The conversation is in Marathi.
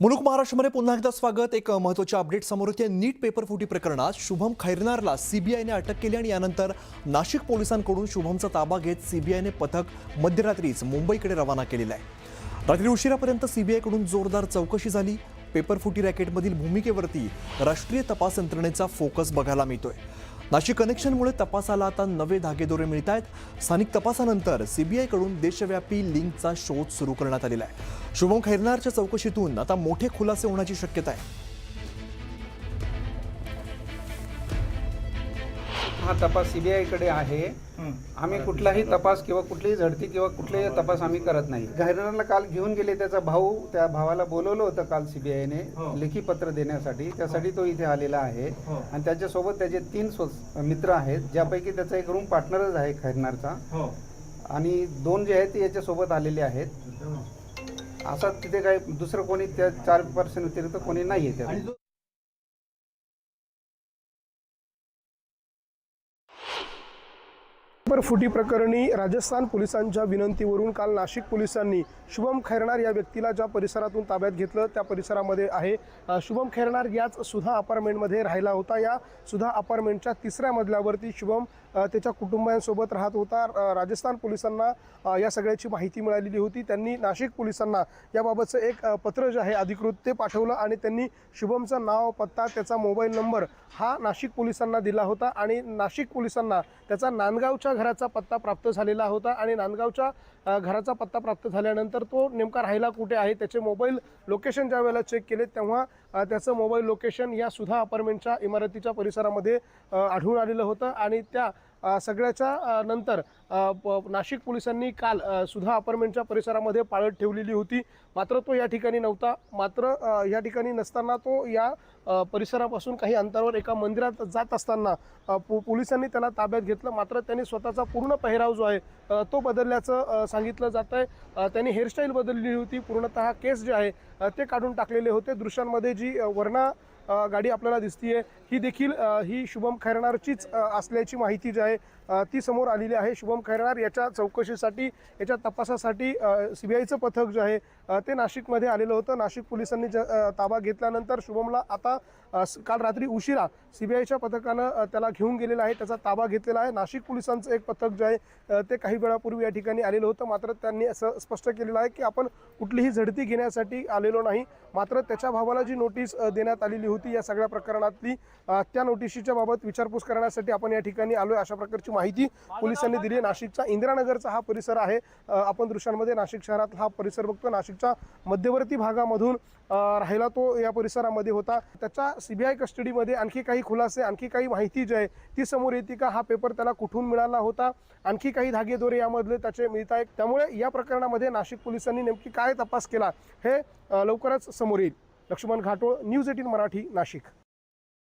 मुलुक महाराष्ट्रामध्ये पुन्हा एकदा स्वागत। एक महत्त्वाची अपडेट समोर येते। नीट पेपर फुटी प्रकरणात शुभम खैरनारला सीबीआयने अटक केली आणि यानंतर नाशिक पोलिसांकडून शुभमचा ताबा घेत सीबीआयने पथक मध्यरात्रीच मुंबईकडे रवाना केलेलं आहे। रात्री उशिरापर्यंत सीबीआयकडून जोरदार चौकशी झाली। पेपर फुटी रॅकेटमधील भूमिकेवरती राष्ट्रीय तपास यंत्रणेचा फोकस बघायला मिळतोय। नाशिक कनेक्शनमुळे तपासाला आता नवे धागेदोरे मिळत आहेत। स्थानिक तपासानंतर सीबीआयकडून देशव्यापी लिंकचा शोध सुरू करण्यात आलेला आहे। शुभम खैरनारच्या चौकशीतून आता मोठे खुलासे होण्याची शक्यता आहे। हा तपास सीबीआयकडे आहे। आम्ही कुठलाही तपास किंवा कुठलीही झडती किंवा कुठलेही तपास आम्ही करत नाही। खैरनारला काल घेऊन गेले, त्याचा भाऊ, त्या भावाला बोलवलं होतं काल सीबीआयने लेखी पत्र देण्यासाठी। त्यासाठी तो इथे आलेला आहे आणि त्याच्यासोबत त्याचे 3 मित्र आहेत, ज्यापैकी त्याचा एक रूम पार्टनरच आहे खैरनारचा, आणि 2 जे आहेत ते याच्यासोबत आलेले आहेत। असा तिथे काही दुसरं कोणी त्या 4 पर्सन व्यतिरिक्त कोणी नाही आहे त्या। पेपर फुटी प्रकरणी राजस्थान पोलिसांच्या विनंतीवरून काल नाशिक पोलिसांनी शुभम खैरनार या व्यक्तीला ज्या परिसरातून ताब्यात घेतलं त्या परिसरामध्ये आहे। शुभम खैरनार याच सुधा अपार्टमेंटमध्ये राहिला होता। या सुधा अपार्टमेंटच्या 3ऱ्या मजल्यावरती शुभम त्याच्या कुटुंबियांसोबत राहत होता। राजस्थान पोलिसांना या सगळ्याची माहिती मिळालेली होती। त्यांनी नाशिक पोलिसांना याबाबतचं एक पत्र जे आहे अधिकृत ते पाठवलं आणि त्यांनी शुभमचं नाव, पत्ता, त्याचा मोबाईल नंबर हा नाशिक पोलिसांना दिला होता आणि नाशिक पोलिसांना त्याचा नांदगावच्या घराचा पत्ता प्राप्त झालेला होता आणि नांदगावच्या घराचा पत्ता प्राप्त झाल्यानंतर तो नेमका राहिला कुठे आहे, त्याचे मोबाईल लोकेशन ज्या वेळेला चेक केले तेव्हा त्याचं मोबाईल लोकेशन या सुधा अपार्टमेंटच्या इमारतीच्या परिसरामध्ये आढळून आलेलं होतं आणि त्या सगळ्याच्या नंतर नाशिक पोलिसांनी काल सुधा अपार्टमेंटच्या परिसरामध्ये पाळत ठेवलेली होती। मात्र तो या ठिकाणी नव्हता। मात्र या ठिकाणी नसताना तो या परिसरापासून काही अंतरावर एका मंदिरात जात असताना पोलिसांनी त्याला ताब्यात घेतलं। मात्र त्यांनी स्वतःचा पूर्ण पेहराव जो आहे तो बदलल्याचं सांगितलं जात आहे। त्यांनी हेअरस्टाईल बदलली होती, पूर्णतः केस जे आहे ते काढून टाकलेले होते। दृश्यांमध्ये जी वर्णा गाडी आपल्याला दिसतीये ही देखील ही शुभम खैरनारचीच असल्याची माहिती जी आहे ती समोर आलेली आहे। शुभम खैरनार याच्या चौकशीसाठी, याच्या तपासासाठी सीबीआयचं पथक जे आहे ते नाशिकमध्ये आलेलं होतं। नाशिक पोलिसांनी ताबा घेतल्यानंतर शुभमला आता काल रात्री उशिरा सीबीआयच्या पथकानं त्याला घेऊन गेलेलं आहे, त्याचा ताबा घेतलेला आहे। नाशिक पोलिसांचं एक पथक जे आहे ते काही वेळापूर्वी या ठिकाणी आलेलं होतं। मात्र त्यांनी असं स्पष्ट केलेलं आहे की आपण कुठलीही झडती घेण्यासाठी आलेलो नाही। मात्र त्याच्या भावाला जी नोटीस देण्यात आलेली होती या सगळ्या प्रकरणातली, त्या नोटिशीच्या बाबत विचारपूस करण्यासाठी आपण या ठिकाणी आलोय, अशा प्रकारची माहिती पोलिसांनी दिली आहे। नाशिकचा इंदिरानगरचा हा परिसर आहे। आपण दृश्यांमध्ये नाशिक शहरात हा परिसर बघतो। नाशिकच्या मध्यवर्ती भागामधून राहिला तो या परिसरामध्ये होता। त्याच्या सीबीआय कस्टडीमध्ये आणखी काही खुलासे, आणखी काही माहिती जी आहे ती समोर येते का, हा पेपर त्याला कुठून मिळाला होता, आणखी काही धागेदोरे यामधले त्याचे मिळत आहेत। त्यामुळे या प्रकरणामध्ये नाशिक पोलिसांनी नेमकी काय तपास केला हे लवकरच समोर येईल। लक्ष्मण घाटोळ, न्यूज 18 मराठी, नाशिक।